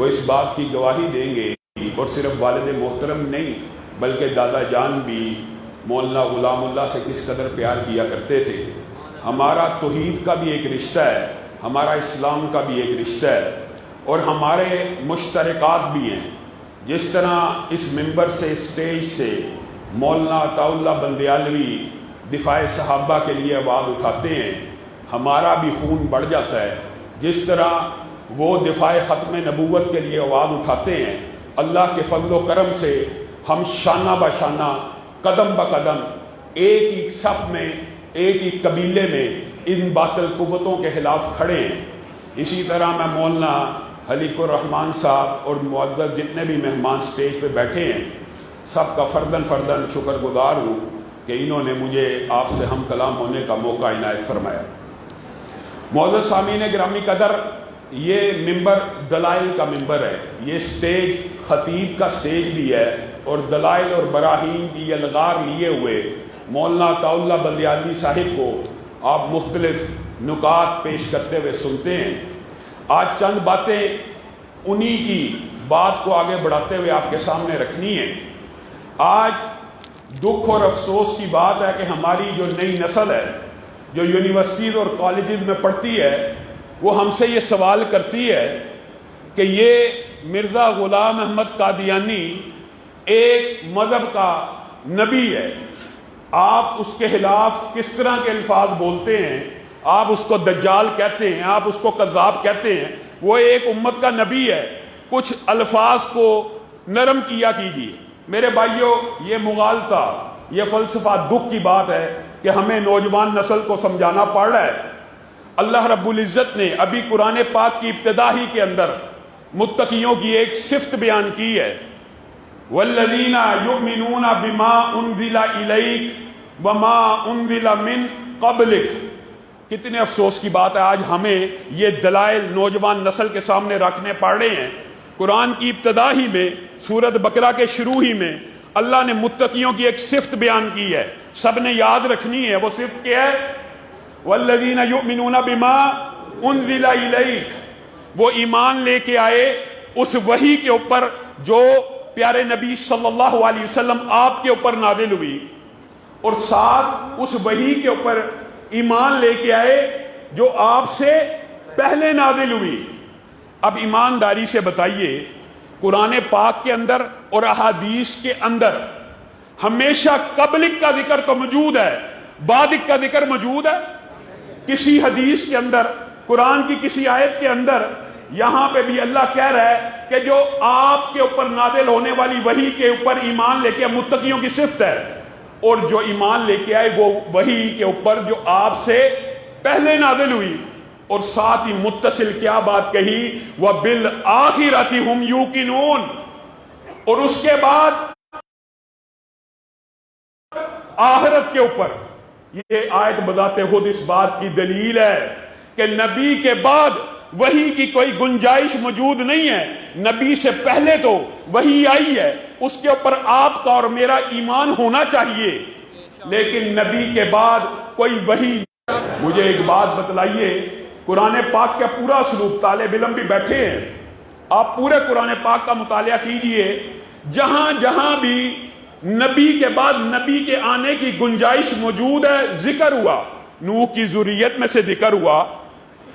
وہ اس بات کی گواہی دیں گے، اور صرف والد محترم نہیں بلکہ دادا جان بھی مولانا غلام اللہ سے کس قدر پیار کیا کرتے تھے۔ ہمارا توحید کا بھی ایک رشتہ ہے، ہمارا اسلام کا بھی ایک رشتہ ہے، اور ہمارے مشترکات بھی ہیں۔ جس طرح اس ممبر سے، اسٹیج سے مولانا عطا اللہ بندیالوی دفاع صحابہ کے لیے آواز اٹھاتے ہیں، ہمارا بھی خون بڑھ جاتا ہے۔ جس طرح وہ دفاع ختم نبوت کے لیے آواز اٹھاتے ہیں، اللہ کے فضل و کرم سے ہم شانہ بہ شانہ، قدم بہ قدم ایک ہی صف میں، ایک ہی قبیلے میں ان باطل قوتوں کے خلاف کھڑے ہیں۔ اسی طرح میں مولانا حلیق الرحمان صاحب اور معزز جتنے بھی مہمان سٹیج پہ بیٹھے ہیں، سب کا فرداً شکر گزار ہوں کہ انہوں نے مجھے آپ سے ہم کلام ہونے کا موقع عنایت فرمایا۔ معزز سامعین گرامی قدر، یہ ممبر دلائل کا ممبر ہے، یہ سٹیج خطیب کا سٹیج بھی ہے، اور دلائل اور براہین کی یلغار لیے ہوئے مولانا عطا اللہ بندیالوی صاحب کو آپ مختلف نکات پیش کرتے ہوئے سنتے ہیں۔ آج چند باتیں انہی کی بات کو آگے بڑھاتے ہوئے آپ کے سامنے رکھنی ہے۔ آج دکھ اور افسوس کی بات ہے کہ ہماری جو نئی نسل ہے، جو یونیورسٹیز اور کالجز میں پڑھتی ہے، وہ ہم سے یہ سوال کرتی ہے کہ یہ مرزا غلام احمد قادیانی ایک مذہب کا نبی ہے، آپ اس کے خلاف کس طرح کے الفاظ بولتے ہیں؟ آپ اس کو دجال کہتے ہیں، آپ اس کو کذاب کہتے ہیں، وہ ایک امت کا نبی ہے، کچھ الفاظ کو نرم کیا کیجیے۔ میرے بھائیوں، یہ مغالطہ، یہ فلسفہ دکھ کی بات ہے کہ ہمیں نوجوان نسل کو سمجھانا پڑ رہا ہے۔ اللہ رب العزت نے ابھی قرآن پاک کی ابتدا ہی کے اندر متقیوں کی ایک صفت بیان کی ہے، والذین یؤمنون بما انزل الیک وما انزل من قبلک۔ کتنے افسوس کی بات ہے، آج ہمیں یہ دلائل نوجوان نسل کے سامنے رکھنے پڑ رہے ہیں۔ قرآن کی ابتدا ہی میں، سورۃ بقرہ کے شروع ہی میں اللہ نے متقیوں کی ایک صفت بیان کی ہے، سب نے یاد رکھنی ہے۔ وہ صفت کیا ہے؟ والذین یؤمنون بما انزل الیک، وہ ایمان لے کے آئے اس وحی کے اوپر جو پیارے نبی صلی اللہ علیہ وسلم آپ کے اوپر نازل ہوئی، اور ساتھ اس وحی کے اوپر ایمان لے کے آئے جو آپ سے پہلے نازل ہوئی۔ اب ایمانداری سے بتائیے، قرآن پاک کے اندر اور احادیث کے اندر ہمیشہ قبلک کا ذکر تو موجود ہے، بعدک کا ذکر موجود ہے؟ کسی حدیث کے اندر، قرآن کی کسی آیت کے اندر، یہاں پہ بھی اللہ کہہ رہا ہے کہ جو آپ کے اوپر نازل ہونے والی وحی کے اوپر ایمان لے کے متقیوں کی صفت ہے، اور جو ایمان لے کے آئے وہ وحی کے اوپر جو آپ سے پہلے نازل ہوئی، اور ساتھ ہی متصل کیا بات کہی، وَبِالْآخِرَةِ هُمْ يُوقِنُونَ، اور اس کے بعد آخرت کے اوپر۔ یہ آیت بذات خود اس بات کی دلیل ہے کہ نبی کے بعد وحی کی کوئی گنجائش موجود نہیں ہے۔ نبی سے پہلے تو وحی آئی ہے، اس کے اوپر آپ کا اور میرا ایمان ہونا چاہیے، لیکن نبی کے بعد کوئی وحی۔ مجھے ایک بات بتلائیے، قرآن پاک کا پورا اسلوب، طالب علم بھی بیٹھے ہیں، آپ پورے قرآن پاک کا مطالعہ کیجئے، جہاں جہاں بھی نبی کے بعد نبی کے آنے کی گنجائش موجود ہے، ذکر ہوا۔ نوح کی ذریت میں سے ذکر ہوا،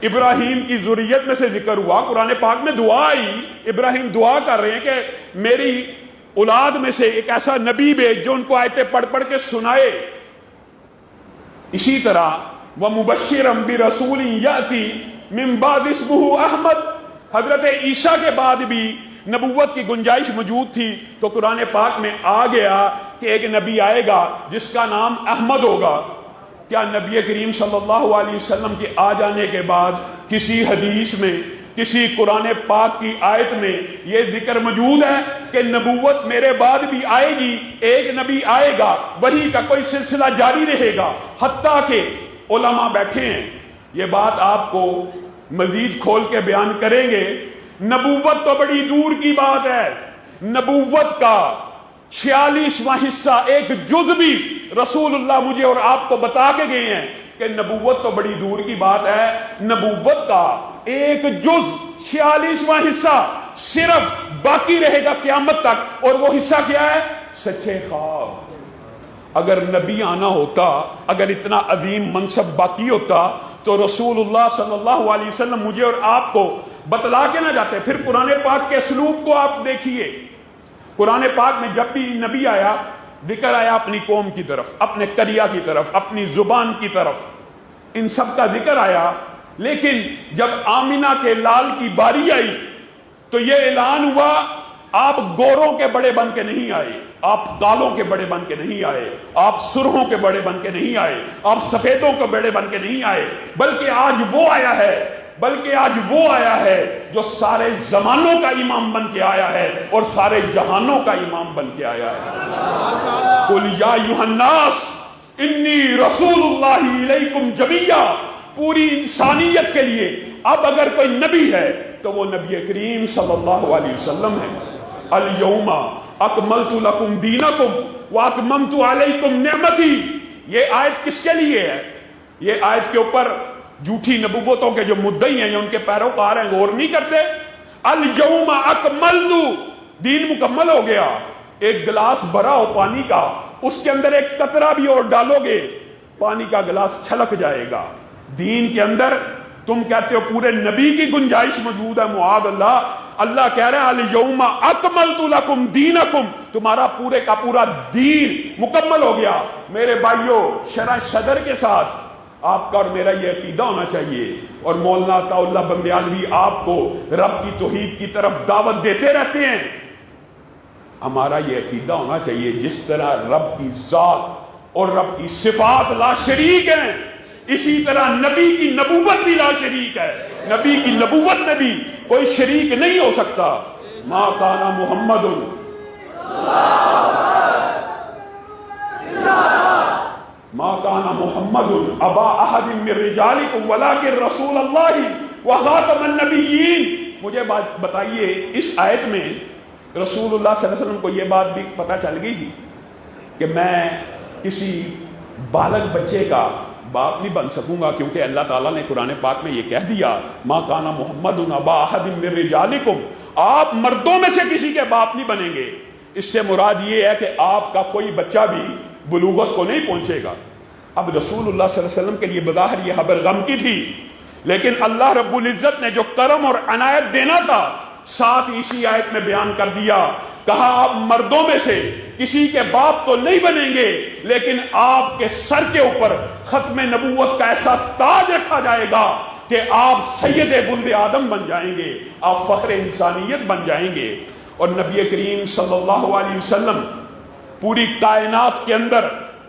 ابراہیم کی ذریت میں سے ذکر ہوا، قرآن پاک میں دعا آئی، ابراہیم دعا کر رہے ہیں کہ میری اولاد میں سے ایک ایسا نبی بھیج جو ان کو آیتیں پڑھ پڑھ کے سنائے۔ اسی طرح وَمُبَشِّرًا بِرَسُولٍ يَأْتِي مِن بَعْدِ اسْمُهُ احمد، حضرت عیسیٰ کے بعد بھی نبوت کی گنجائش موجود تھی، تو قرآن پاک میں آ گیا کہ ایک نبی آئے گا جس کا نام احمد ہوگا۔ کیا نبی کریم صلی اللہ علیہ وسلم کے آ جانے کے بعد کسی حدیث میں، کسی قرآن پاک کی آیت میں یہ ذکر موجود ہے کہ نبوت میرے بعد بھی آئے گی، ایک نبی آئے گا، وحی کا کوئی سلسلہ جاری رہے گا؟ حتیٰ کہ علماء بیٹھے ہیں، یہ بات آپ کو مزید کھول کے بیان کریں گے۔ نبوت تو بڑی دور کی بات ہے، نبوت کا 46واں حصہ، ایک جز بھی رسول اللہ مجھے اور آپ کو بتا کے گئے ہیں کہ نبوت تو بڑی دور کی بات ہے، نبوت کا ایک جز 46واں حصہ صرف باقی رہے گا قیامت تک، اور وہ حصہ کیا ہے؟ سچے خواب۔ اگر نبی آنا ہوتا، اگر اتنا عظیم منصب باقی ہوتا تو رسول اللہ صلی اللہ علیہ وسلم مجھے اور آپ کو بتلا کے نہ جاتے۔ پھر قرآن پاک کے اسلوب کو آپ دیکھیے، قرآن پاک میں جب بھی نبی آیا، ذکر آیا اپنی قوم کی طرف، اپنے قریہ کی طرف، اپنی زبان کی طرف، ان سب کا ذکر آیا۔ لیکن جب آمینہ کے لال کی باری آئی تو یہ اعلان ہوا، آپ گوروں کے بڑے بن کے نہیں آئے، آپ کالوں کے بڑے بن کے نہیں آئے، آپ سرخوں کے بڑے بن کے نہیں آئے، آپ سفیدوں کے بڑے بن کے نہیں آئے، بلکہ آج وہ آیا ہے جو سارے زمانوں کا امام بن کے آیا ہے اور سارے جہانوں کا امام بن کے آیا ہے۔ قُلْ يَا أَيُّهَا النَّاسُ إِنِّي رَسُولُ اللَّهِ إِلَيْكُمْ جَمِيعًا، پوری انسانیت کے لیے اب اگر کوئی نبی ہے تو وہ نبی کریم صلی اللہ علیہ وسلم ہے۔ الْيَوْمَ أَكْمَلْتُ لَكُمْ دِينَكُمْ وَأَتْمَمْتُ عَلَيْكُمْ نِعْمَتِي۔ یہ آیت کس کے لیے ہے؟ یہ آیت کے اوپر جھوٹی نبوتوں کے جو مدعی ہیں یا ان کے پیروکار ہیں غور نہیں کرتے۔ الْيَوْمَ أَكْمَلْتُ، دین مکمل ہو گیا۔ ایک گلاس بھرا ہو پانی کا، اس کے اندر ایک قطرہ بھی اور ڈالو گے پانی کا گلاس چھلک جائے گا۔ دین کے اندر تم کہتے ہو پورے نبی کی گنجائش موجود ہے، معاذ اللہ۔ اللہ کہہ رہے ہیں الْيَوْمَ أَكْمَلْتُ لَكُمْ دِينَكُمْ، تمہارا پورے کا پورا دین مکمل ہو گیا۔ میرے بھائیو، شرح صدر کے ساتھ آپ کا اور میرا یہ عقیدہ ہونا چاہیے، اور مولانا عطا اللہ بندیالوی آپ کو رب کی توحید کی طرف دعوت دیتے رہتے ہیں۔ ہمارا یہ عقیدہ ہونا چاہیے جس طرح رب کی ذات اور رب کی صفات لا شریک ہیں، اسی طرح نبی کی نبوت بھی لا شریک ہے۔ نبی کی نبوت میں بھی کوئی شریک نہیں ہو سکتا۔ ما کان محمد ما کان محمد ابا احد من رجالکم ولکن رسول اللہ وخاتم النبیین۔ مجھے بات بتائیے، اس آیت میں رسول اللہ صلی اللہ علیہ وسلم کو یہ بات بھی پتہ چل گئی تھی کہ میں کسی بالغ بچے کا باپ نہیں بن سکوں گا، کیونکہ اللہ تعالیٰ نے قرآن پاک میں یہ کہہ دیا ما کان محمد ابا احد من رجالکم، آپ مردوں میں سے کسی کے باپ نہیں بنیں گے۔ اس سے مراد یہ ہے کہ آپ کا کوئی بچہ بھی بلوغت کو نہیں پہنچے گا۔ اب رسول اللہ صلی اللہ علیہ وسلم کے لیے بظاہر یہ خبر غم کی تھی، لیکن اللہ رب العزت نے جو کرم اور عنایت دینا تھا ساتھ اسی آیت میں بیان کر دیا۔ کہا آپ مردوں میں سے کسی کے باپ تو نہیں بنیں گے، لیکن آپ کے سر کے اوپر ختم نبوت کا ایسا تاج رکھا جائے گا کہ آپ سید ولد آدم بن جائیں گے، آپ فخر انسانیت بن جائیں گے۔ اور نبی کریم صلی اللہ علیہ وسلم پوری کائنات کے اندر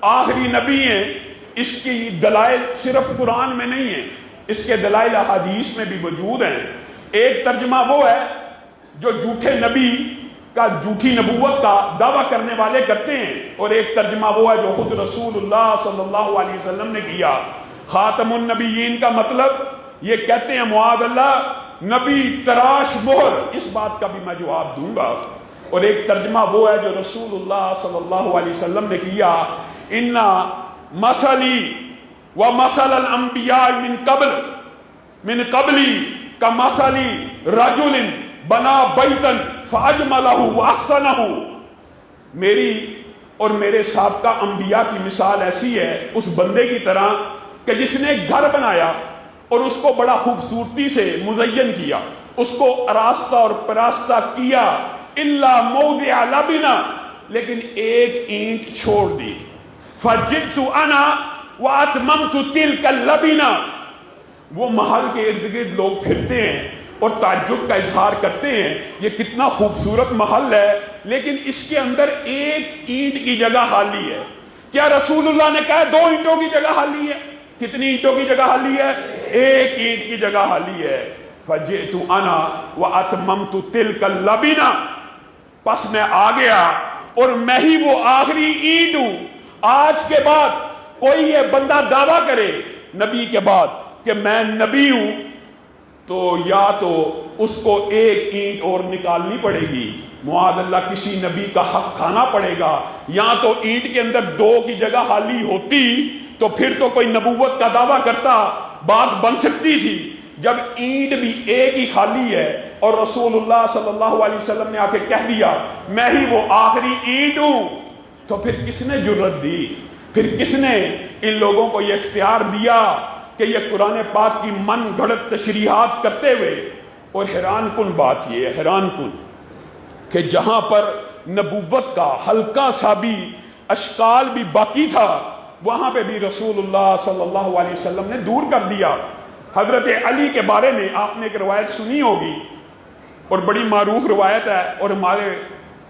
آخری نبی ہیں۔ اس کی دلائل صرف قرآن میں نہیں ہیں، اس کے دلائل احادیث میں بھی موجود ہیں۔ ایک ترجمہ وہ ہے جو جھوٹے نبی کا، جھوٹی نبوت کا دعویٰ کرنے والے کرتے ہیں، اور ایک ترجمہ وہ ہے جو خود رسول اللہ صلی اللہ علیہ وسلم نے کیا۔ خاتم النبیین کا مطلب یہ کہتے ہیں معاذ اللہ نبی تراش مہر، اس بات کا بھی میں جواب دوں گا۔ اور ایک ترجمہ وہ ہے جو رسول اللہ صلی اللہ علیہ وسلم نے کیا، اِنَّ مثلی ومثل الانبیاء من قبلی کمثل رجل بنا بیتا فاجملہ واحسنہ۔ میری اور میرے سابقہ انبیاء کی مثال ایسی ہے اس بندے کی طرح کہ جس نے گھر بنایا اور اس کو بڑا خوبصورتی سے مزین کیا، اس کو آراستہ اور پراستہ کیا، الا موضع لبنہ، لیکن ایک اینٹ چھوڑ دی۔ فجئت انا واتممت تلک اللبنہ۔ وہ محل کے ارد گرد لوگ پھرتے ہیں اور تعجب کا اظہار کرتے ہیں یہ کتنا خوبصورت محل ہے، لیکن اس کے اندر ایک اینٹ کی جگہ خالی ہے۔ کیا رسول اللہ نے کہا 2 اینٹوں کی جگہ خالی ہے؟ کتنی اینٹوں کی جگہ خالی ہے؟ ایک اینٹ کی جگہ خالی ہے۔ فجئت انا واتممت تلک اللبنہ، پس میں آ گیا اور میں ہی وہ آخری اینٹ ہوں۔ آج کے بعد کوئی یہ بندہ دعویٰ کرے نبی کے بعد کہ میں نبی ہوں تو یا تو اس کو ایک اینٹ اور نکالنی پڑے گی، معاذ اللہ کسی نبی کا حق کھانا پڑے گا، یا تو اینٹ کے اندر 2 کی جگہ خالی ہوتی تو پھر تو کوئی نبوت کا دعویٰ کرتا، بات بن سکتی تھی۔ جب اینٹ بھی ایک ہی خالی ہے اور رسول اللہ صلی اللہ علیہ وسلم نے آ کے کہہ دیا میں ہی وہ آخری اینٹ ہوں، تو پھر کس نے جرت دی، پھر کس نے ان لوگوں کو یہ اختیار دیا کہ یہ قرآن پاک کی من گھڑت تشریحات کرتے ہوئے؟ اور حیران کن بات یہ ہے، حیران کن کہ جہاں پر نبوت کا ہلکا سا بھی اشکال بھی باقی تھا، وہاں پہ بھی رسول اللہ صلی اللہ علیہ وسلم نے دور کر دیا۔ حضرت علی کے بارے میں آپ نے ایک روایت سنی ہوگی، اور بڑی معروف روایت ہے، اور ہمارے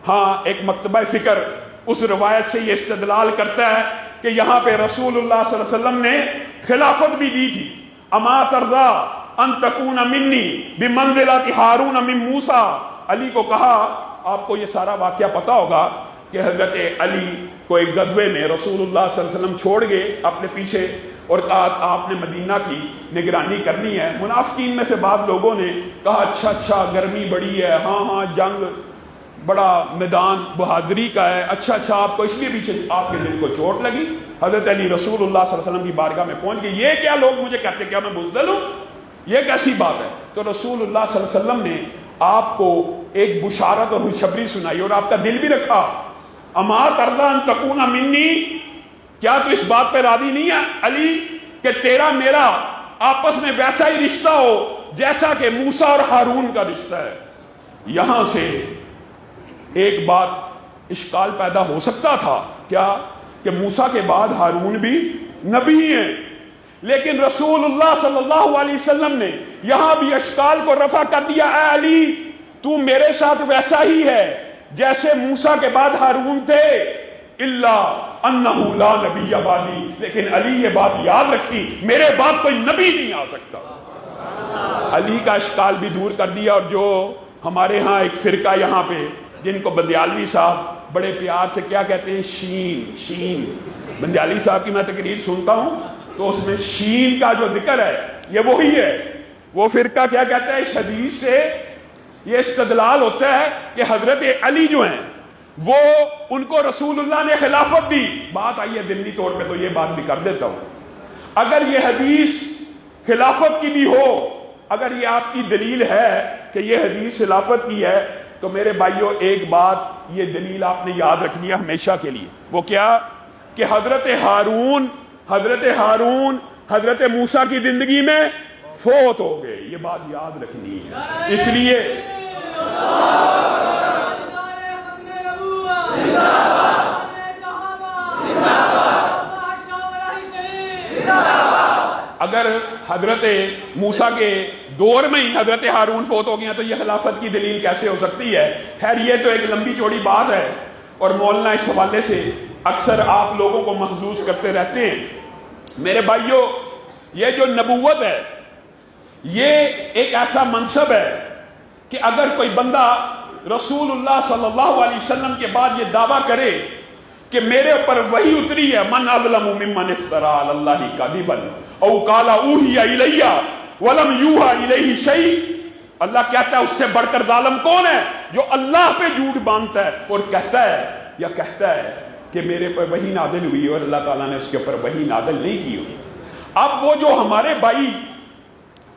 ہاں ایک مکتبہ فکر اس روایت سے یہ استدلال کرتا ہے کہ یہاں پہ رسول اللہ صلی اللہ علیہ وسلم نے خلافت بھی دی تھی۔ اما ترضا ان تکون منی بمنزلۃ ہارون من موسیٰ، علی کو کہا، آپ کو یہ سارا واقعہ پتا ہوگا کہ حضرت علی کو ایک غزوے میں رسول اللہ صلی اللہ علیہ وسلم چھوڑ گئے اپنے پیچھے، اور کہا آپ نے مدینہ کی نگرانی کرنی ہے۔ منافقین میں سے بعض لوگوں نے کہا اچھا گرمی بڑی ہے، ہاں جنگ بڑا میدان بہادری کا ہے، اچھا آپ کو اس لیے پیچھے آپ کے دل کو چوٹ لگی۔ حضرت علی رسول اللہ صلی اللہ علیہ وسلم کی بارگاہ میں پہنچ گئے، یہ کیا لوگ مجھے کہتے کیا میں بزدل ہوں، یہ کیسی بات ہے؟ تو رسول اللہ صلی اللہ علیہ وسلم نے آپ کو ایک بشارت اور خوشخبری سنائی اور آپ کا دل بھی رکھا۔ اما ترضا ان تکون منی، کیا تو اس بات پہ راضی نہیں ہے علی کہ تیرا میرا آپس میں ویسا ہی رشتہ ہو جیسا کہ موسیٰ اور ہارون کا رشتہ ہے؟ یہاں سے ایک بات اشکال پیدا ہو سکتا تھا، کیا کہ موسیٰ کے بعد ہارون بھی نبی ہیں، لیکن رسول اللہ صلی اللہ علیہ وسلم نے یہاں بھی اشکال کو رفع کر دیا، اے علی تو میرے ساتھ ویسا ہی ہے جیسے موسیٰ کے بعد ہارون تھے، الا انہ لا نبی بعدی، لیکن علی یہ بات یاد رکھی میرے بعد کوئی نبی نہیں آ سکتا۔ علی کا اشکال بھی دور کر دیا۔ اور جو ہمارے ہاں ایک فرقہ یہاں پہ جن کو بندیالوی صاحب بڑے پیار سے کیا کہتے ہیں، شین، بندیالوی صاحب کی میں تقریر سنتا ہوں تو اس میں شین کا جو ذکر ہے یہ وہی ہے۔ وہ فرقہ کیا کہتا ہے، اس حدیث سے یہ استدلال ہوتا ہے کہ حضرت علی جو ہیں وہ ان کو رسول اللہ نے خلافت دی۔ بات آئی ہے ضمنی طور پہ تو یہ بات بھی کر دیتا ہوں، اگر یہ حدیث خلافت کی بھی ہو، اگر یہ آپ کی دلیل ہے کہ یہ حدیث خلافت کی ہے، تو میرے بھائیوں ایک بات یہ دلیل آپ نے یاد رکھنی ہے ہمیشہ کے لیے، وہ کیا کہ حضرت ہارون حضرت موسیٰ کی زندگی میں فوت ہو گئے، یہ بات یاد رکھنی ہے۔ اس لیے اگر حضرت موسیٰ کے دور میں ہی حضرت ہارون فوت ہو گیا تو یہ خلافت کی دلیل کیسے ہو سکتی ہے؟ خیر یہ تو ایک لمبی چوڑی بات ہے، اور مولانا اس حوالے سے اکثر آپ لوگوں کو محظوظ کرتے رہتے ہیں۔ میرے بھائیوں یہ جو نبوت ہے یہ ایک ایسا منصب ہے کہ اگر کوئی بندہ رسول اللہ صلی اللہ علیہ وسلم کے بعد یہ دعویٰ کرے کہ میرے اوپر وحی اتری ہے، من اظلم ممن افترى علی اللہ کذبا او قال اوحی الی ولم یوحى الیہ شیء، اللہ کہتا ہے اس سے بڑھ کر ظالم کون ہے جو اللہ پہ جھوٹ باندھتا ہے اور کہتا ہے کہ میرے پر وحی نازل ہوئی اور اللہ تعالیٰ نے اس کے اوپر وحی نازل نہیں کی ہوئی۔ اب وہ جو ہمارے بھائی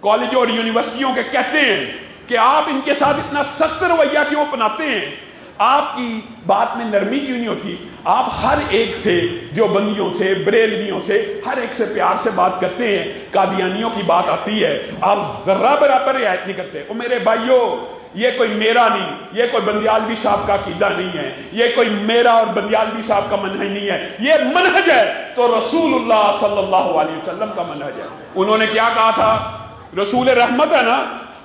کالج اور یونیورسٹیوں کے کہتے ہیں کہ آپ ان کے ساتھ اتنا سخت رویہ کیوں اپناتے ہیں، آپ کی بات میں نرمی کیوں نہیں ہوتی؟ آپ ہر ایک سے، جو بندیوں سے، بریلویوں سے، ہر ایک سے پیار سے بات کرتے ہیں، قادیانیوں کی بات آتی ہے آپ ذرہ برابر رعایت نہیں کرتے۔ اور میرے بھائیوں یہ کوئی میرا نہیں، یہ کوئی بندیالوی صاحب کا عقیدہ نہیں ہے، یہ کوئی میرا اور بندیالوی صاحب کا منہج نہیں ہے، یہ منہج ہے تو رسول اللہ صلی اللہ علیہ وسلم کا منہج ہے۔ انہوں نے کیا کہا تھا؟ رسول رحمت ہے نا،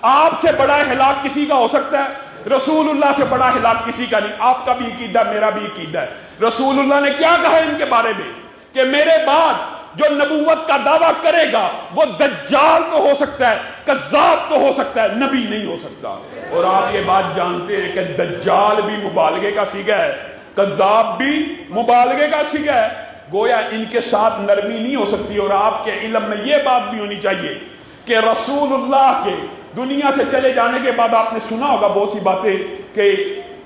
آپ سے بڑا ہلاک کسی کا ہو سکتا ہے؟ رسول اللہ سے بڑا ہلاک کسی کا نہیں۔ آپ کا بھی عقیدہ، میرا بھی عقیدہ ہے۔ رسول اللہ نے کیا کہا ان کے بارے میں کہ میرے بعد جو نبوت کا دعویٰ کرے گا وہ دجال تو ہو سکتا ہے، کذاب تو ہو سکتا ہے، نبی نہیں ہو سکتا۔ اور آپ یہ بات جانتے ہیں کہ دجال بھی مبالغے کا صیغہ ہے، کذاب بھی مبالغے کا صیغہ ہے، گویا ان کے ساتھ نرمی نہیں ہو سکتی۔ اور آپ کے علم میں یہ بات بھی ہونی چاہیے کہ رسول اللہ کے دنیا سے چلے جانے کے بعد آپ نے سنا ہوگا بہت سی باتیں کہ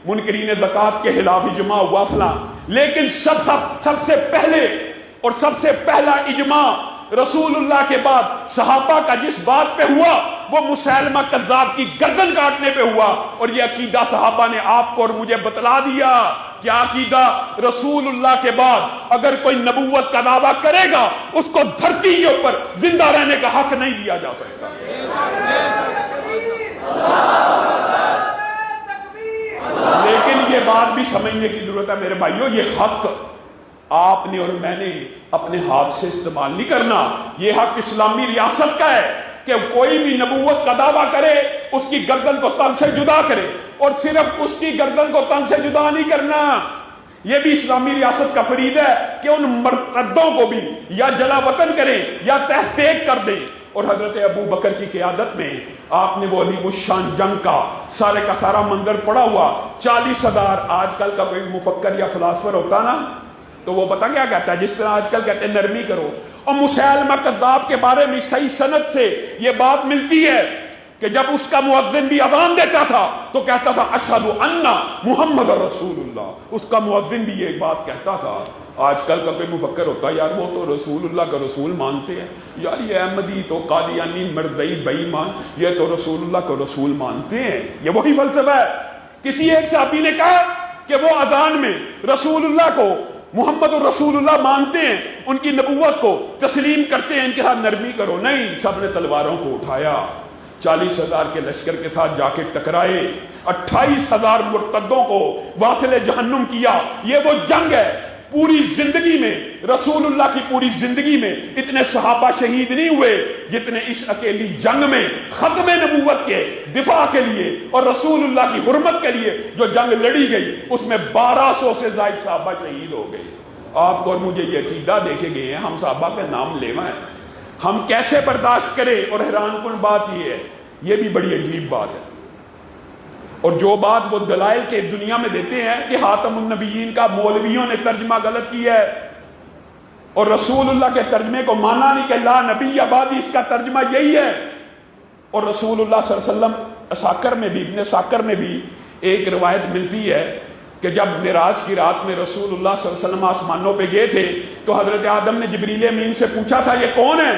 منکرین زکوٰۃ کے خلاف اجماع ہوا فلاں، لیکن سب سے پہلے اور سب سے پہلا اجماع رسول اللہ کے بعد صحابہ کا جس بات پہ ہوا وہ مسیلمہ کذاب کی گردن کاٹنے پہ ہوا، اور یہ عقیدہ صحابہ نے آپ کو اور مجھے بتلا دیا۔ کیا عقیدہ؟ رسول اللہ کے بعد اگر کوئی نبوت کا دعویٰ کرے گا اس کو دھرتی کے اوپر زندہ رہنے کا حق نہیں دیا جا سکتا۔ لیکن یہ بات بھی سمجھنے کی ضرورت ہے میرے بھائیو، یہ حق آپ نے اور میں نے اپنے ہاتھ سے استعمال نہیں کرنا، یہ حق اسلامی ریاست کا ہے کہ کوئی بھی نبوت کا دعویٰ کرے اس کی گردن کو تن سے جدا کرے، اور صرف اس کی گردن کو تن سے جدا نہیں کرنا، یہ بھی اسلامی ریاست کا فرید ہے کہ ان مرتدوں کو بھی یا جلا وطن کریں یا تحقیق کر دیں۔ اور حضرت ابو بکر کی قیادت میں آپ نے وہ عظیم الشان جنگ کا سارا منظر پڑا ہوا، 40,000 آج کل کا کوئی مفکر یا فلاسفر ہوتا نا تو وہ پتہ کیا کہتا ہے، جس طرح آج کل کہتے ہیں نرمی کرو، اور مسیلمہ کذاب کے بارے میں صحیح سند سے یہ بات ملتی ہے کہ جب اس کا مؤذن بھی اذان دیتا تھا تو کہتا تھا اشہد ان محمد رسول اللہ، اس کا مؤذن بھی یہ بات کہتا تھا۔ آج کل کا کوئی مفکر ہوتا یار وہ تو رسول اللہ کا رسول مانتے ہیں، یار یہ احمدی تو قادیانی مردئی بے ایمان یہ تو رسول اللہ کا رسول مانتے ہیں، یہ وہی فلسفہ ہے۔ کسی ایک صحابی نے کہا کہ وہ اذان میں رسول اللہ کو محمد الرسول اللہ مانتے ہیں، ان کی نبوت کو تسلیم کرتے ہیں، ان کے ساتھ نرمی کرو، نہیں، سب نے تلواروں کو اٹھایا، 40,000 کے لشکر کے ساتھ جا کے ٹکرائے، 28,000 مرتدوں کو واصل جہنم کیا۔ یہ وہ جنگ ہے، پوری زندگی میں رسول اللہ کی پوری زندگی میں اتنے صحابہ شہید نہیں ہوئے جتنے اس اکیلی جنگ میں ختم نبوت کے دفاع کے لیے اور رسول اللہ کی حرمت کے لیے جو جنگ لڑی گئی، اس میں 1200 سے زائد صحابہ شہید ہو گئے۔ آپ کو اور مجھے یہ عقیدہ دے کے گئے ہیں، ہم صحابہ کا نام لیوا ہے، ہم کیسے برداشت کریں؟ اور حیران کن بات یہ ہے، یہ بھی بڑی عجیب بات ہے، اور جو بات وہ دلائل کے دنیا میں دیتے ہیں کہ خاتم النبیین کا مولویوں نے ترجمہ غلط کیا ہے، اور رسول اللہ کے ترجمے کو مانا نہیں کہ لا نبی بعدی، اس کا ترجمہ یہی ہے۔ اور رسول اللہ صلی اللہ علیہ وسلم اساکر میں بھی، ابن اساکر میں بھی ایک روایت ملتی ہے کہ جب معراج کی رات میں رسول اللہ صلی اللہ علیہ وسلم آسمانوں پہ گئے تھے تو حضرت آدم نے جبریل امین سے پوچھا تھا یہ کون ہے؟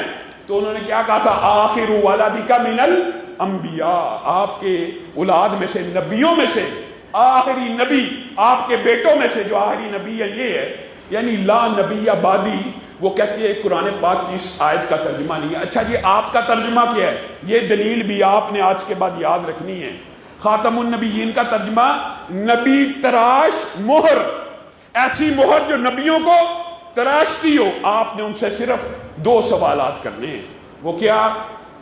تو انہوں نے کیا کہا تھا؟ آخر ولدک من الانبیاء، آپ کے اولاد میں سے، نبیوں میں سے آخری نبی، آپ کے بیٹوں میں سے جو آخری نبی ہے یہ ہے، یعنی لا نبی بعدی۔ وہ کہتے ہیں قرآن پاک کی اس آیت کا ترجمہ نہیں ہے۔ اچھا یہ آپ کا ترجمہ کیا ہے؟ یہ دلیل بھی آپ نے آج کے بعد یاد رکھنی ہے۔ خاتم النبیین کا ترجمہ نبی تراش مہر، ایسی مہر جو نبیوں کو تراشتی ہو۔ آپ نے ان سے صرف 2 سوالات کرنے ہیں، وہ کیا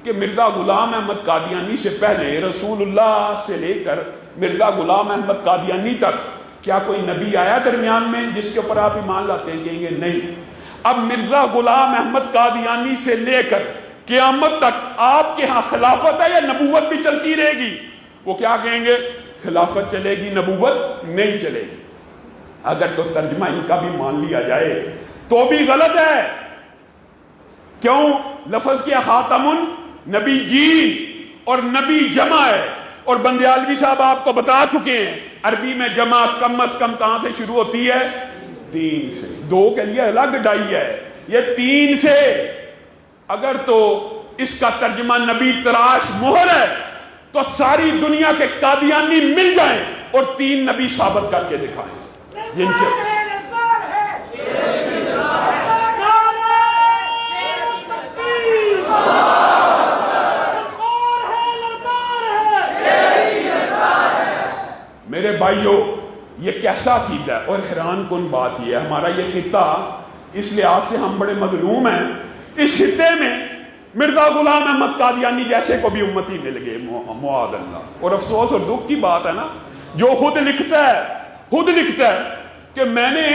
کہ مرزا غلام احمد قادیانی سے پہلے رسول اللہ سے لے کر مرزا غلام احمد قادیانی تک کیا کوئی نبی آیا درمیان میں جس کے اوپر آپ ایمان لاتے ہیں؟ کہیں گے نہیں۔ اب مرزا غلام احمد قادیانی سے لے کر قیامت تک آپ کے ہاں خلافت ہے یا نبوت بھی چلتی رہے گی؟ وہ کیا کہیں گے؟ خلافت چلے گی، نبوت نہیں چلے گی۔ اگر تو ترجمہ ان کا بھی مان لیا جائے تو بھی غلط ہے۔ کیوں؟ لفظ کیا خاتم النبیین، اور نبی جمع ہے، اور بندیالوی صاحب آپ کو بتا چکے ہیں عربی میں جمع کم از کم کہاں سے شروع ہوتی ہے؟ 3 سے۔ 2 کے لیے الگ ڈائی ہے، یہ 3 سے۔ اگر تو اس کا ترجمہ نبی تراش مہر ہے تو ساری دنیا کے قادیانی مل جائیں اور 3 نبی ثابت کر کے دکھائیں جن کے میرے بھائیو یہ کیسا عقیدہ ہے؟ اور حیران کن بات یہ ہے، ہمارا یہ خطہ اس لحاظ سے ہم بڑے مظلوم ہیں، اس خطے میں مرزا غلام احمد قادیانی جیسے کو بھی امتی مل گئے، معاذ اللہ۔ اور افسوس اور دکھ کی بات ہے نا، جو خود لکھتا ہے کہ میں نے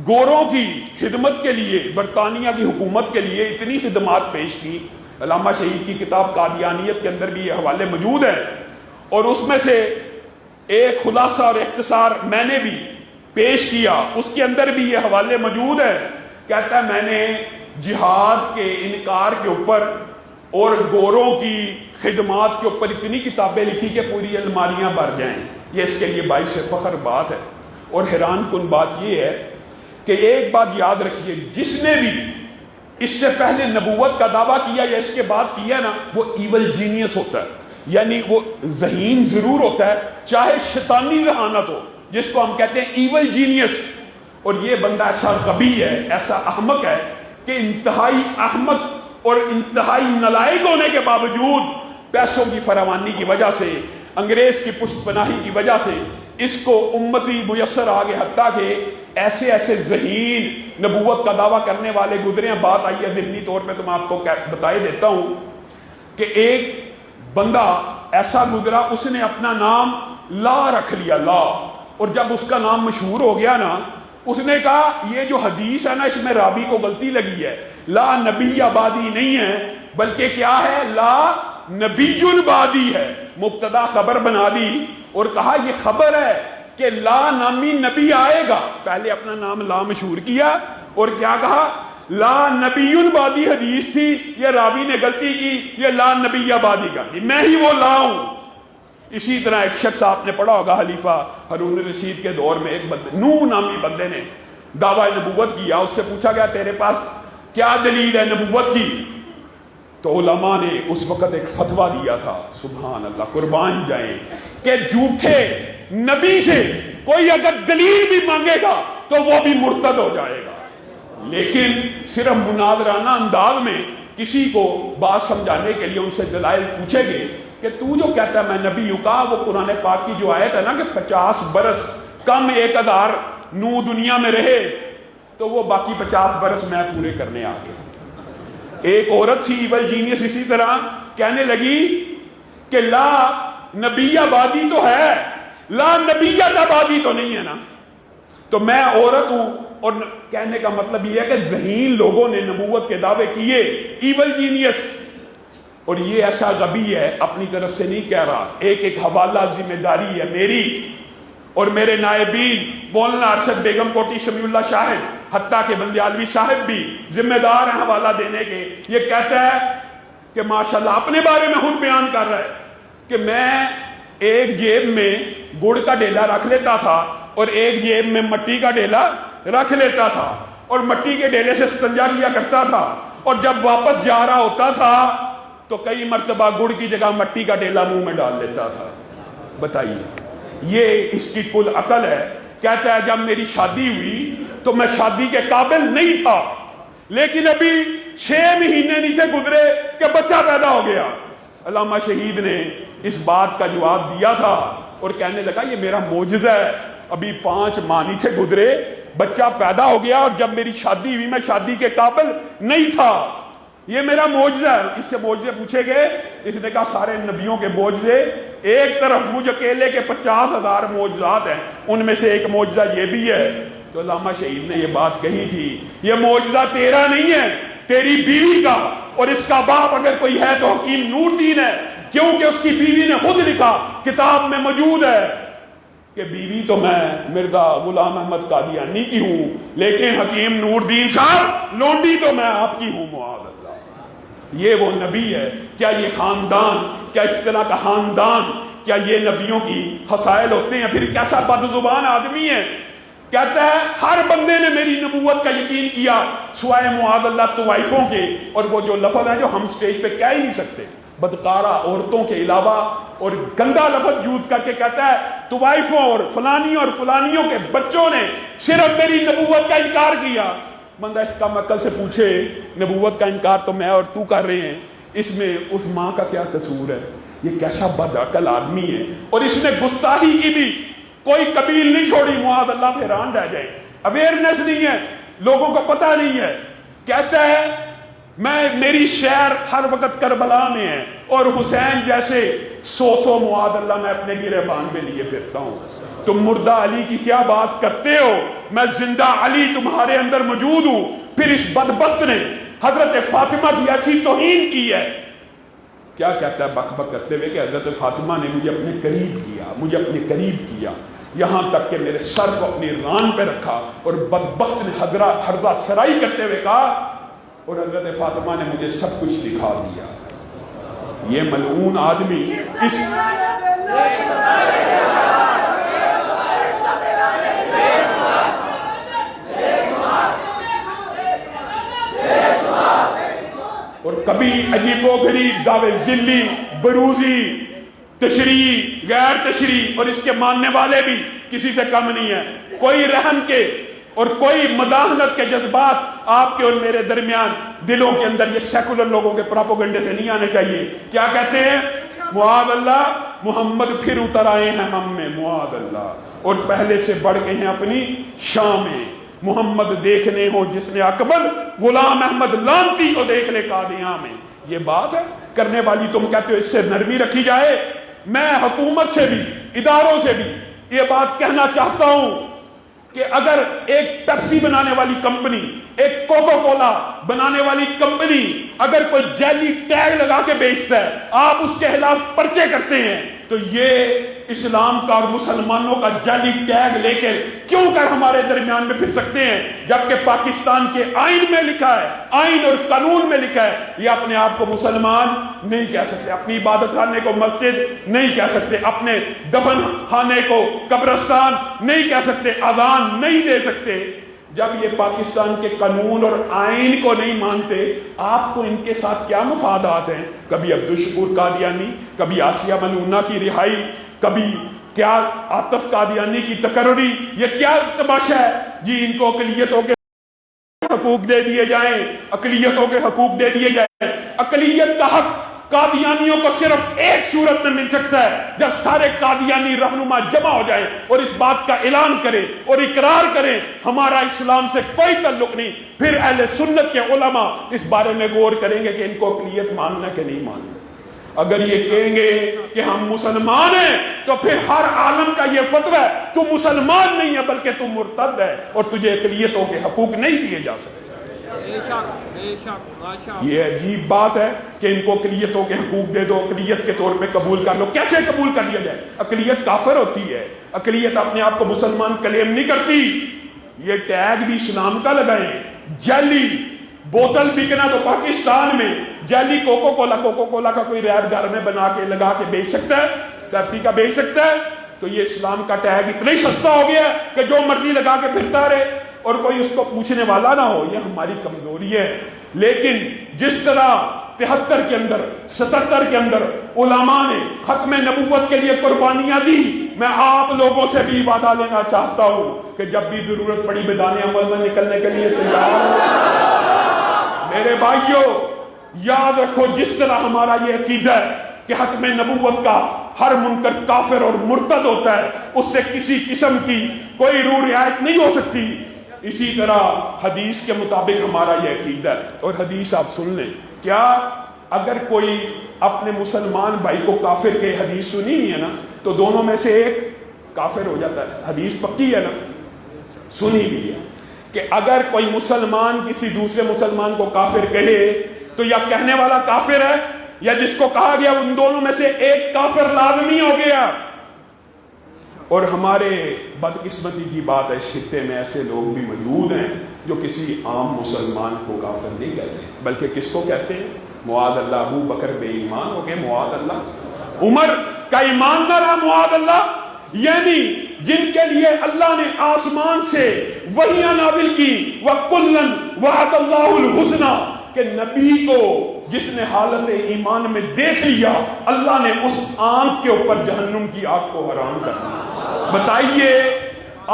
گوروں کی خدمت کے لیے، برطانیہ کی حکومت کے لیے اتنی خدمات پیش کی۔ علامہ شہید کی کتاب قادیانیت کے اندر بھی یہ حوالے موجود ہیں، اور اس میں سے ایک خلاصہ اور اختصار میں نے بھی پیش کیا، اس کے اندر بھی یہ حوالے موجود ہیں۔ کہتا ہے میں نے جہاد کے انکار کے اوپر اور گوروں کی خدمات کے اوپر اتنی کتابیں لکھی کہ پوری الماریاں بھر جائیں۔ یہ اس کے لیے باعث فخر بات ہے۔ اور حیران کن بات یہ ہے کہ ایک بات یاد رکھیے، جس نے بھی اس سے پہلے نبوت کا دعویٰ کیا یا اس کے بعد کیا نا، وہ ایول جینیس ہوتا ہے، یعنی وہ ذہین ضرور ہوتا ہے چاہے شیطانی ذہانت ہو، جس کو ہم کہتے ہیں ایول جینیس. اور یہ بندہ ایسا غبی ہے، ایسا احمق ہے کہ انتہائی احمق اور انتہائی نالائق ہونے کے باوجود پیسوں کی فراوانی کی وجہ سے، انگریز کی پشت پناہی کی وجہ سے اس کو امتی میسر آگے، حتیٰ کہ ایسے ایسے ذہین نبوت کا دعویٰ کرنے والے گزرے ہیں. بات آئی ہے ضمنی طور پہ تو میں آپ کو بتائے دیتا ہوں کہ ایک بندہ ایسا گزرا، اس نے اپنا نام لا رکھ لیا، لا. اور جب اس کا نام مشہور ہو گیا نا، اس نے کہا یہ جو حدیث ہے نا اس میں راوی کو غلطی لگی ہے، لا نبی آبادی نہیں ہے بلکہ کیا ہے، لا نبی البادی ہے. مبتدا خبر بنا دی اور کہا یہ خبر ہے کہ لا نامی نبی آئے گا. پہلے اپنا نام لا مشہور کیا اور کیا کہا، لا نبی البادی حدیث تھی، یہ راوی نے غلطی کی، یہ لا نبی آبادی کا، میں ہی وہ لا ہوں. اسی طرح ایک شخص آپ نے پڑھا ہوگا خلیفہ ہارون الرشید کے دور میں، ایک بندے نوح نامی بندے نے دعویٰ نبوت کیا. اس سے پوچھا گیا تیرے پاس کیا دلیل ہے نبوت کی؟ تو علماء نے اس وقت ایک فتویٰ دیا تھا، سبحان اللہ، قربان جائیں، کہ جھوٹے نبی سے کوئی اگر دلیل بھی مانگے گا تو وہ بھی مرتد ہو جائے گا. لیکن صرف مناظرانہ انداز میں کسی کو بات سمجھانے کے لیے ان سے دلائل پوچھے گے کہ تو جو کہتا ہے میں نبی ہوں، کا وہ قرآن پاک کی جو آیت ہے نا کہ 50 برس کم 1000 نو دنیا میں رہے تو وہ باقی 50 برس میں پورے کرنے آ گیا. ایک عورت تھی ایول جینیس اسی طرح کہنے لگی کہ لا نبی آبادی تو ہے، لا نبیت آبادی تو نہیں ہے نا. تو میں عورت ہوں، اور کہنے کا مطلب یہ ہے کہ ذہین لوگوں نے نبوت کے دعوے کیے، ایول جینیس. اور یہ ایسا غبی ہے، اپنی طرف سے نہیں کہہ رہا، ایک حوالہ ذمہ داری ہے میری اور میرے نائبین مولانا ارشد بیگم کوٹی سمیع اللہ شاہد، حتیٰ کہ بندیالوی صاحب بھی ذمہ دار ہیں حوالہ دینے کے. یہ کہتا ہے کہ ماشاءاللہ اپنے بارے میں خود بیان کر رہا ہے کہ میں ایک جیب میں گڑ کا ڈیلا رکھ لیتا تھا اور ایک جیب میں مٹی کا ڈیلا رکھ لیتا تھا، اور مٹی کے ڈیلے سے استنجا کیا کرتا تھا، اور جب واپس جا رہا ہوتا تھا تو کئی مرتبہ گڑ کی جگہ مٹی کا ڈیلا منہ میں ڈال لیتا تھا. بتائیے، یہ اس کی کل عقل ہے. کہتا ہے جب میری شادی ہوئی تو میں شادی کے قابل نہیں تھا، لیکن ابھی 6 مہینے نہیں تھے گزرے کہ بچہ پیدا ہو گیا. علامہ شہید نے اس بات کا جواب دیا تھا اور کہنے لگا یہ میرا معجزہ ہے، ابھی 5 ماہ نہیں تھے گزرے بچہ پیدا ہو گیا، اور جب میری شادی ہوئی میں شادی کے قابل نہیں تھا، یہ میرا معجزہ ہے. اس سے معجزے پوچھے گئے، اس نے کہا سارے نبیوں کے معجزے ایک طرف، مجھ اکیلے کے 50,000 معجزات ہیں، ان میں سے ایک معجزہ یہ بھی ہے. تو علامہ شہید نے یہ بات کہی تھی، یہ معجزہ تیرا نہیں ہے، تیری بیوی کا، اور اس کا باپ اگر کوئی ہے تو حکیم نور الدین ہے، کیونکہ اس کی بیوی نے خود لکھا، کتاب میں موجود ہے کہ بیوی تو میں مرزا غلام احمد قادیانی کی ہوں، لیکن حکیم نور الدین صاحب لونڈی تو میں آپ کی ہوں. معاذ اللہ، یہ وہ نبی ہے؟ کیا یہ خاندان، کیا اس طرح کا خاندان، کیا یہ نبیوں کی خصائل ہوتے ہیں؟ پھر کیسا بدزبان آدمی ہے. کہتا ہے ہر بندے نے میری نبوت کا یقین کیا سوائے معاذ اللہ طوائفوں کے، اور وہ جو لفظ ہے جو ہم سٹیج پہ کہہ ہی نہیں سکتے، بدکارہ عورتوں کے علاوہ، اور گندا لفظ یوز کر کے کہتا ہے طوائفوں اور فلانیوں کے بچوں نے صرف میری نبوت کا انکار کیا. بندہ اس کا عقل سے پوچھے، نبوت کا انکار تو میں اور تو کر رہے ہیں، اس میں اس ماں کا کیا قصور ہے؟ یہ کیسا بد عقل آدمی ہے. اور اس نے گستاخی کی بھی کوئی قبیل نہیں چھوڑی. معاذ اللہ حیران رہ جائے، اویئرنیس نہیں ہے، لوگوں کو پتہ نہیں ہے. کہتا ہے میری شہر ہر وقت کربلا میں ہے، اور حسین جیسے 100 معاذ اللہ میں اپنے گریبان پہ لیے پھرتا ہوں. تم مردہ علی کی کیا بات کرتے ہو؟ میں زندہ علی تمہارے اندر موجود ہوں. پھر اس بدبخت نے حضرت فاطمہ کی ایسی توہین کی ہے. کیا کہتا ہے بک بک کرتے ہوئے کہ حضرت فاطمہ نے مجھے اپنے قریب کیا، یہاں تک کہ میرے سر کو اپنی ران پہ رکھا. اور بدبخت نے حرزہ سرائی کرتے ہوئے کہا، اور حضرت فاطمہ نے مجھے سب کچھ دکھا دیا. یہ ملعون آدمی اس کبھی عجیب و غریب دعوے ذلی، بروزی، تشریح، غیر تشریح، اور اس کے ماننے والے بھی کسی سے کم نہیں ہے. کوئی رحم کے اور کوئی مداحنت کے جذبات آپ کے اور میرے درمیان دلوں کے اندر یہ سیکولر لوگوں کے پراپوگنڈے سے نہیں آنے چاہیے. کیا کہتے ہیں؟ معاذ اللہ، محمد پھر اتر آئے ہیں ہم میں، معاذ اللہ، اور پہلے سے بڑھ گئے ہیں اپنی شام میں. محمد دیکھنے ہو جس نے اکبر، غلام احمد لانتی کو دیکھ لے قادیاں میں. یہ بات ہے کرنے والی. تم کہتے ہو اس سے نرمی رکھی جائے. میں حکومت سے بھی، اداروں سے بھی یہ بات کہنا چاہتا ہوں کہ اگر ایک پیپسی بنانے والی کمپنی، ایک کوکو کولا بنانے والی کمپنی اگر کوئی جعلی ٹیگ لگا کے بیچتا ہے، آپ اس کے خلاف پرچے کرتے ہیں، تو یہ اسلام کا اور مسلمانوں کا جعلی ٹیگ لے کے کیوں کر ہمارے درمیان میں پھر سکتے ہیں؟ جبکہ پاکستان کے آئین میں لکھا ہے، آئین اور قانون میں لکھا ہے، یہ اپنے آپ کو مسلمان نہیں کہہ سکتے، اپنی عبادت خانے کو مسجد نہیں کہہ سکتے، اپنے دفن خانے کو قبرستان نہیں کہہ سکتے، اذان نہیں دے سکتے. جب یہ پاکستان کے قانون اور آئین کو نہیں مانتے، آپ کو ان کے ساتھ کیا مفادات ہیں؟ کبھی عبدالشکور قادیانی، کبھی آسیہ ملونہ کی رہائی، کبھی کیا عاطف قادیانی کی تقرری. یہ کیا تماشا ہے جی؟ ان کو اقلیتوں کے حقوق دے دیے جائیں، اقلیتوں کے حقوق دے دیے جائیں. اقلیت کا حق قادیانیوں کو صرف ایک صورت میں مل سکتا ہے، جب سارے قادیانی رہنما جمع ہو جائیں اور اس بات کا اعلان کریں اور اقرار کریں ہمارا اسلام سے کوئی تعلق نہیں. پھر اہل سنت کے علماء اس بارے میں غور کریں گے کہ ان کو اقلیت ماننا کہ نہیں ماننا. اگر یہ کہیں گے کہ ہم مسلمان ہیں تو پھر ہر عالم کا یہ فتویٰ ہے تو مسلمان نہیں ہے بلکہ تو مرتد ہے اور تجھے اقلیتوں کے حقوق نہیں دیے جا سکتے. یہ عجیب بات ہے کہ ان کو اقلیتوں کے حقوق دے دو، اقلیت کے طور پہ قبول کر لو. کیسے قبول کر لیا جائے؟ اقلیت کافر ہوتی ہے، اقلیت اپنے آپ کو مسلمان کلیم نہیں کرتی. یہ ٹیگ بھی اسلام کا لگائیں. جعلی بوتل بکنا تو پاکستان میں جعلی کوکو کولا کا کوئی ریپ گھر میں بنا کے لگا کے بیچ سکتا ہے، پیپسی کا بیچ سکتا ہے. تو یہ اسلام کا ٹیگ اتنا ہی سستا ہو گیا کہ جو مرضی لگا کے پھرتا رہے اور کوئی اس کو پوچھنے والا نہ ہو. یہ ہماری کمزوری ہے. لیکن جس طرح 73 کے اندر 77 کے اندر علماء نے ختم نبوت کے لیے قربانیاں دی، میں آپ لوگوں سے بھی وعدہ لینا چاہتا ہوں کہ جب بھی ضرورت پڑی میدان عمل میں نکلنے کے لیے تیار ہوں. میرے بھائیوں یاد رکھو، جس طرح ہمارا یہ عقیدہ ہے کہ ختم نبوت کا ہر منکر کافر اور مرتد ہوتا ہے، اس سے کسی قسم کی کوئی روح رعایت نہیں ہو سکتی، اسی طرح حدیث کے مطابق ہمارا یہ عقیدہ ہے. اور حدیث آپ سن لیں. کیا اگر کوئی اپنے مسلمان بھائی کو کافر کے، حدیث سنی ہوئی ہے نا، تو دونوں میں سے ایک کافر ہو جاتا ہے. حدیث پکی ہے نا، سنی ہوئی ہے کہ اگر کوئی مسلمان کسی دوسرے مسلمان کو کافر کہے تو یا کہنے والا کافر ہے یا جس کو کہا گیا ان دونوں میں سے ایک کافر لازمی ہو گیا. اور ہمارے بدقسمتی کی بات ہے، اس خطے میں ایسے لوگ بھی موجود ہیں جو کسی عام مسلمان کو کافر نہیں کہتے بلکہ کس کو کہتے ہیں؟ معاذ اللہ ابو بکر بے ایمان ہو گئے، معاذ اللہ عمر کا ایمان نہ رہا، معاذ اللہ. یعنی جن کے لیے اللہ نے آسمان سے وحیاں نازل کی، وَكُلًّا وَعَدَ اللَّهُ الْحُسْنَى، کہ نبی کو جس نے حالت ایمان میں دیکھ لیا اللہ نے اس آنکھ کے اوپر جہنم کی آگ کو حرام کر دیا. بتائیے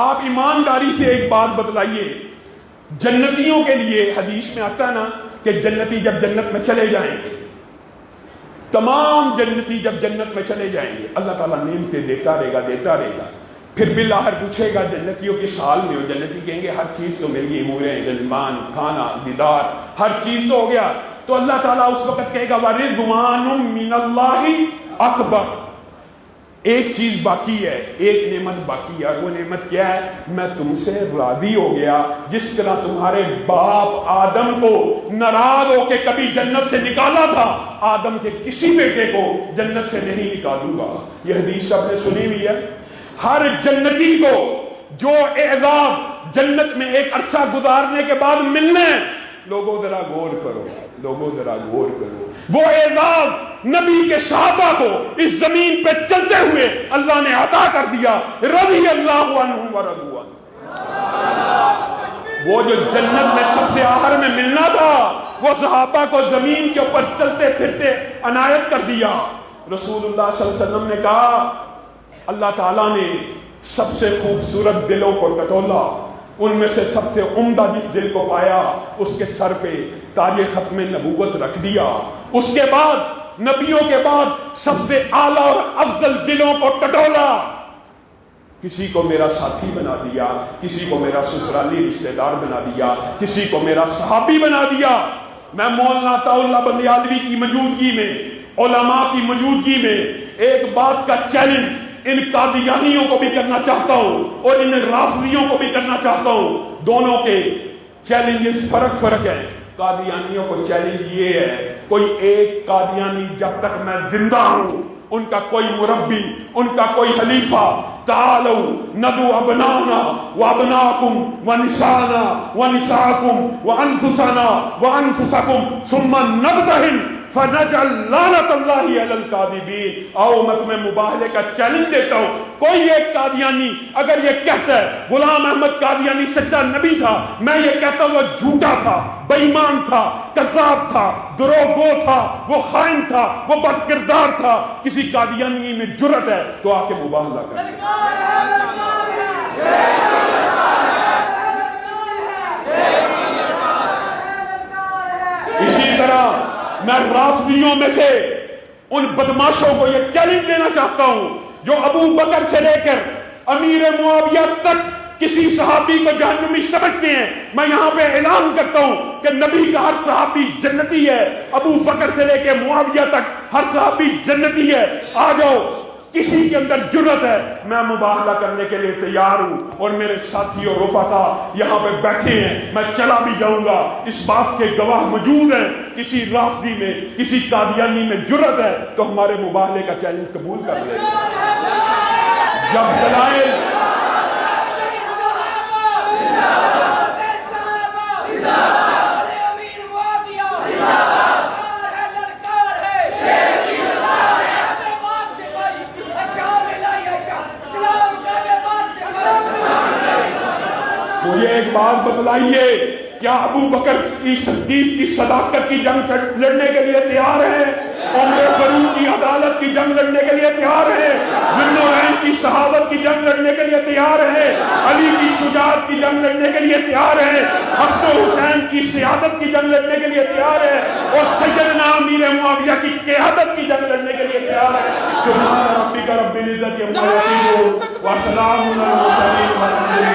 آپ ایمانداری سے ایک بات بتلائیے، جنتیوں کے لیے حدیث میں آتا ہے نا کہ جنتی جب جنت میں چلے جائیں گے، تمام جنتی جب جنت میں چلے جائیں گے، اللہ تعالیٰ نعمتیں دیتا رہے گا. پھر بالآخر پوچھے گا جنتیوں کے سال میں ہو، جنتی کہیں گے ہر چیز تو مل گئی، حوریں، غلمان، کھانا، دیدار، ہر چیز تو ہو گیا. تو اللہ تعالیٰ اس وقت کہے گا وَرِضْوَانٌ مِّنَ اللَّهِ اکبر. ایک چیز باقی ہے، ایک نعمت باقی ہے، اور وہ نعمت کیا ہے؟ میں تم سے راضی ہو گیا. جس طرح تمہارے باپ آدم کو ناراض ہو کے کبھی جنت سے نکالا تھا، آدم کے کسی بیٹے کو جنت سے نہیں نکالوں گا. یہ حدیث سب نے سنی ہوئی ہے. ہر جنتی کو جو اعزاز جنت میں ایک عرصہ گزارنے کے بعد ملنے، لوگوں ذرا غور کرو، وہ اعزاز نبی کے صحابہ کو اس زمین پہ چلتے ہوئے اللہ نے عطا کر دیا. رضی اللہ عنہم ورضوا عنہ. وہ جو جنت میں سب سے آخر میں ملنا تھا، وہ صحابہ کو زمین کے اوپر چلتے پھرتے عنایت کر دیا۔ رسول اللہ صلی اللہ علیہ وسلم نے کہا اللہ تعالیٰ نے سب سے خوبصورت دلوں کو ٹٹولا، ان میں سے سب سے عمدہ جس دل کو پایا اس کے سر پہ تاج ختم نبوت رکھ دیا۔ اس کے بعد نبیوں کے بعد سب سے اعلیٰ اور افضل دلوں کو ٹٹولا، کسی کو میرا ساتھی بنا دیا، کسی کو میرا سسرالی رشتہ دار بنا دیا، کسی کو میرا صحابی بنا دیا۔ میں مولانا عطا اللہ بندیالوی کی موجودگی میں، علماء کی موجودگی میں ایک بات کا چیلنج ان قادیانیوں کو بھی کرنا چاہتا ہوں اور ان رافضیوں کو بھی کرنا چاہتا ہوں۔ دونوں کے چیلنجز فرق ہے۔ قادیانیوں کو چیلنج یہ ہے، کوئی ایک قادیانی جب تک میں زندہ ہوں، ان کا کوئی مربی، ان کا کوئی خلیفہ، تعالوا ندعو ابنانا وابناکم ونسانا ونساکم وانفسنا وانفسکم ثم نبتہل فنجعل لعنت اللہ علی الکاذبین۔ آؤ میں تمہیں مباہلے کا چیلنج دیتا ہوں، کوئی ایک قادیانی اگر یہ کہتا ہے غلام احمد قادیانی سچا نبی تھا، میں یہ کہتا ہوں وہ جھوٹا تھا، بے ایمان تھا، کذاب تھا، دروغگو تھا، وہ خائن تھا، وہ بد کردار تھا، کسی قادیانی میں جرأت ہے تو آ کے مباہلہ کر۔ اسی طرح میں رافضیوں میں سے ان بدماشوں کو یہ چیلنج دینا چاہتا ہوں جو ابو بکر سے لے کر امیر معاویہ تک کسی صحابی کو جہنمی سمجھتے ہیں۔ میں یہاں پہ اعلان کرتا ہوں کہ نبی کا ہر صحابی جنتی ہے، ابو بکر سے لے کے معاویہ تک ہر صحابی جنتی ہے۔ آ جاؤ، کسی کے اندر جرأت ہے، میں مباہلہ کرنے کے لیے تیار ہوں، اور میرے ساتھی اور رفقا یہاں پہ بیٹھے ہیں، میں چلا بھی جاؤں گا، اس بات کے گواہ موجود ہیں۔ کسی رافضی میں، کسی قادیانی میں جرأت ہے تو ہمارے مباہلے کا چیلنج قبول کر لے۔ جب دلائل مجھے ایک بات بتلائیے، کیا ابو بکر کی صدیق کی صداقت کی جنگ لڑنے کے لیے تیار ہیں؟ عمر فاروق کی عدالت کی جنگ لڑنے کے لیے تیار ہیں؟ ذوالنورین کی صحابت کی جنگ لڑنے کے لیے تیار ہیں؟ علی کی شجاعت کی جنگ لڑنے کے لیے تیار ہیں؟ حسن و حسین کی سیادت کی جنگ لڑنے کے لیے تیار ہیں؟ اور سیدنا امیر معاویہ کی قیادت کی جنگ لڑنے کے لیے تیار ہیں؟ سبحان ربک رب العزت عما یصفون وسلام علی المرسلین والحمد للہ۔